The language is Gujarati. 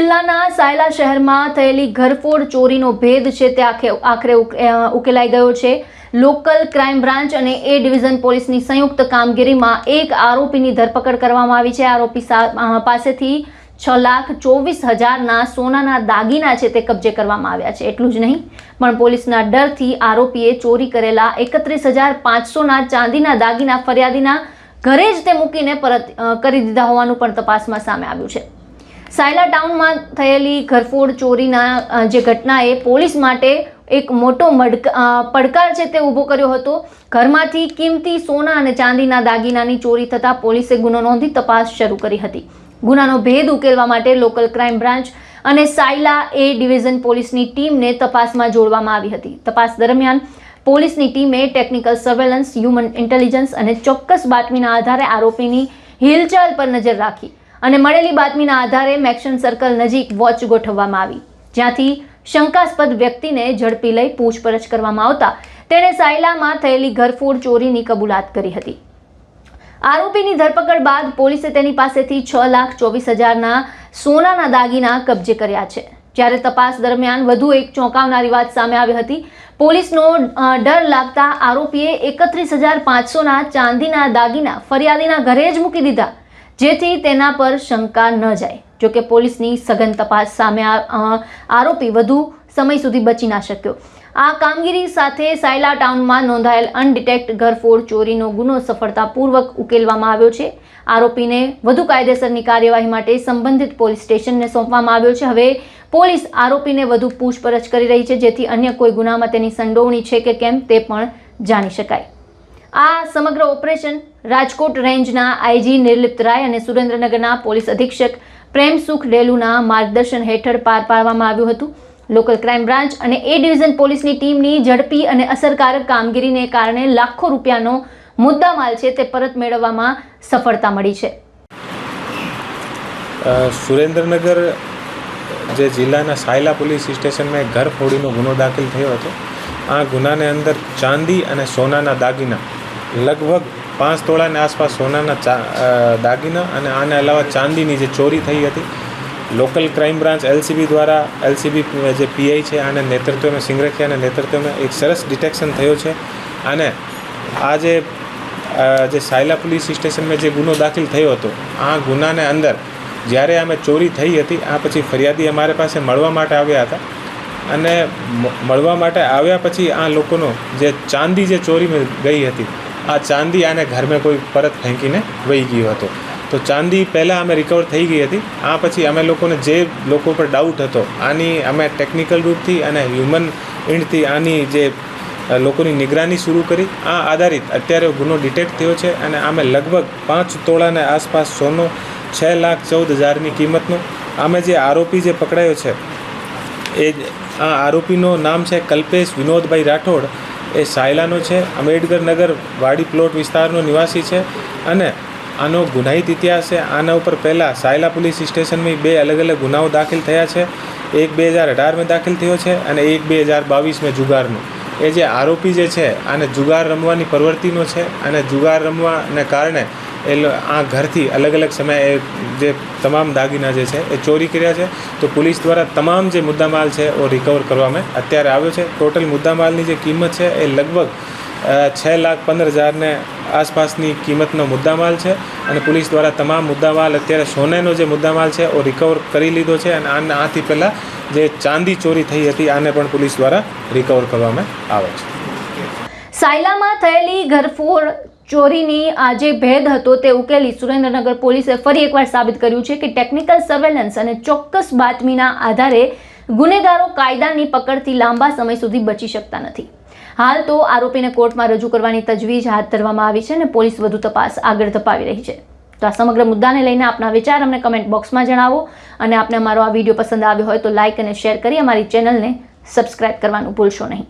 જિલ્લાના સાયલા શહેરમાં થયેલી ઘરફોડ ચોરીનો ભેદ છે તે આખરે ઉકેલાઈ ગયો છે। લોકલ ક્રાઇમ બ્રાન્ચ અને એ ડિવિઝન પોલીસની સંયુક્ત કામગીરીમાં એક આરોપીની ધરપકડ કરવામાં આવી છે। આરોપી પાસેથી 6,24,000ના સોનાના દાગીના છે તે કબજે કરવામાં આવ્યા છે। એટલું જ નહીં પણ પોલીસના ડરથી આરોપીએ ચોરી કરેલા 31,500ના ચાંદીના દાગીના ફરિયાદીના ઘરે જ તે મૂકીને પરત કરી દીધા હોવાનું પણ તપાસમાં સામે આવ્યું છે। સાયલા ટાઉનમાં થયેલી ઘરફોડ ચોરીના જે ઘટનાએ પોલીસ માટે એક મોટો પડકાર છે તે ઊભો કર્યો હતો। ઘરમાંથી કિંમતી સોના અને ચાંદીના દાગીનાની ચોરી થતાં પોલીસે ગુનો નોંધી તપાસ શરૂ કરી હતી। ગુનાનો ભેદ ઉકેલવા માટે લોકલ ક્રાઇમ બ્રાન્ચ અને સાયલા એ ડિવિઝન પોલીસની ટીમને તપાસમાં જોડવામાં આવી હતી। તપાસ દરમિયાન પોલીસની ટીમે ટેકનિકલ સર્વેલન્સ, હ્યુમન ઇન્ટેલિજન્સ અને ચોક્કસ બાતમીના આધારે આરોપીની હિલચાલ પર નજર રાખી અને મળેલી બાતમીના આધારે મેક્શન સર્કલ નજીક વોચ ગોઠવવામાં આવી, જ્યાંથી શંકાસ્પદ વ્યક્તિને ઝડપી લઈ પૂછપરછ કરવામાં આવતા તેણે સાયલામાં થયેલી ઘરફોડ ચોરીની કબૂલાત કરી હતી। આરોપીની ધરપકડ બાદ પોલીસે તેની પાસેથી 6,24,000ના સોનાના દાગીના કબજે કર્યા છે। જ્યારે તપાસ દરમિયાન વધુ એક ચોંકાવનારી વાત સામે આવી હતી। પોલીસનો ડર લાગતા આરોપીએ 31,500ના ચાંદીના દાગીના ફરિયાદીના ઘરે જ મૂકી દીધા, જેથી તેના પર શંકા ન જાય। જોકે પોલીસની સઘન તપાસ સામે આરોપી વધુ સમય સુધી બચી ના શક્યો। આ કામગીરી સાથે સાયલા ટાઉનમાં નોંધાયેલ અનડિટેક્ટ ઘરફોડ ચોરીનો ગુનો સફળતાપૂર્વક ઉકેલવામાં આવ્યો છે। આરોપીને વધુ કાયદેસરની કાર્યવાહી માટે સંબંધિત પોલીસ સ્ટેશનને સોંપવામાં આવ્યો છે। હવે પોલીસ આરોપીને વધુ પૂછપરછ કરી રહી છે, જેથી અન્ય કોઈ ગુનામાં તેની સંડોવણી છે કે કેમ તે પણ જાણી શકાય। આ સમગ્ર ઓપરેશન રાજકોટ રેન્જના આઈજી નિર્લિપ્ત રાય અને સુરેન્દ્રનગરના પોલીસ અધિક્ષક પ્રેમસુખ ડેલુના માર્ગદર્શન હેઠળ પાર પાડવામાં આવ્યું હતું। લોકલ ક્રાઇમ બ્રાન્ચ અને એ ડિવિઝન પોલીસની ટીમની ઝડપી અને અસરકારક કામગીરીને કારણે લાખો રૂપિયાનો મુદ્દામાલ છે તે પરત મેળવવામાં સફળતા મળી છે। સુરેન્દ્રનગર જે જિલ્લાના સાયલા પોલીસ સ્ટેશનમાં ઘરફોડીનો ગુનો દાખલ થયો હતો। આ ગુનાને અંદર ચાંદી અને સોનાના દાગીના લગભગ 5 તોલાની આસપાસ સોનાના દાગીના અને આને અલાવા ચાંદીની જે ચોરી થઈ હતી, લોકલ ક્રાઇમ બ્રાન્ચ એલસીબી દ્વારા જે પીઆઈ છે આને નેતૃત્વમાં સિંગરખિયાના નેતૃત્વમાં એક સરસ ડિટેક્શન થયો છે। અને આ જે સાયલા પોલીસ સ્ટેશનમાં જે ગુનો દાખલ થયો હતો, આ ગુનાને અંદર જ્યારે અમે ચોરી થઈ હતી આ પછી ફરિયાદી અમારી પાસે મળવા માટે આવ્યા હતા અને મળવા માટે આવ્યા પછી આ લોકોનો જે ચાંદી જે ચોરીમાં ગઈ હતી, આ ચાંદી આને ઘરમાં કોઈ પરત ફેંકીને વહી ગયો હતો। તો ચાંદી પહેલાં અમે રિકવર થઈ ગઈ હતી। આ પછી અમે લોકોને જે લોકો પર ડાઉટ હતો આની અમે ટેકનિકલ રૂપથી અને હ્યુમન ઇન્ડથી આની જે લોકોની નિગરાની શરૂ કરી। આ આધારિત અત્યારે ગુનો ડિટેક્ટ થયો છે અને અમે લગભગ 5 તોલાને આસપાસ સોનો 6,14,000ની કિંમતનો અમે જે આરોપી જે પકડાયો છે એ આ આરોપીનું નામ છે કલ્પેશ વિનોદભાઈ રાઠોડ। એ સાયલાનો છે, આંબેડકર નગર વાડી પ્લોટ વિસ્તારનો નિવાસી છે અને આનો ગુનાહિત ઇતિહાસ છે। આના ઉપર પહેલાં સાયલા પોલીસ સ્ટેશનમાં 2 અલગ અલગ ગુનાઓ દાખલ થયા છે। એક 2018માં દાખલ થયો છે અને એક 2022માં જુગારનો। એ જે આરોપી જે છે આને જુગાર રમવાની પ્રવૃત્તિનો છે અને જુગાર રમવાને કારણે આ ઘરથી અલગ અલગ સમયે જે તમામ દાગીના જે છે એ ચોરી કર્યા છે। તો પોલીસ દ્વારા તમામ જે મુદ્દામાલ છે એ રિકવર કરવામાં અત્યારે આવ્યો છે। ટોટલ મુદ્દામાલની જે કિંમત છે એ લગભગ 6,15,000ને આસપાસની કિંમતનો મુદ્દામાલ છે અને પોલીસ દ્વારા તમામ મુદ્દામાલ અત્યારે સોનાનો જે મુદ્દામાલ છે એ રિકવર કરી લીધો છે અને આથી પહેલાં જે ચાંદી ચોરી થઈ હતી આને પણ પોલીસ દ્વારા રિકવર કરવામાં આવે છે। સાયલામાં થયેલી ઘરફોડ ચોરીની આ જે ભેદ હતો તે ઉકેલી સુરેન્દ્રનગર પોલીસે ફરી એકવાર સાબિત કર્યું છે કે ટેકનિકલ સર્વેલન્સ અને ચોક્કસ બાતમીના આધારે ગુનેગારો કાયદાની પકડથી લાંબા સમય સુધી બચી શકતા નથી। હાલ તો આરોપીને કોર્ટમાં રજૂ કરવાની તજવીજ હાથ ધરવામાં આવી છે અને પોલીસ વધુ તપાસ આગળ ધપાવી રહી છે। તો આ સમગ્ર મુદ્દાને લઈને આપના વિચાર અમને કમેન્ટ બોક્સમાં જણાવો અને આપને અમારો આ વિડીયો પસંદ આવ્યો હોય તો લાઇક અને શેર કરી અમારી ચેનલને સબસ્ક્રાઇબ કરવાનું ભૂલશો નહીં।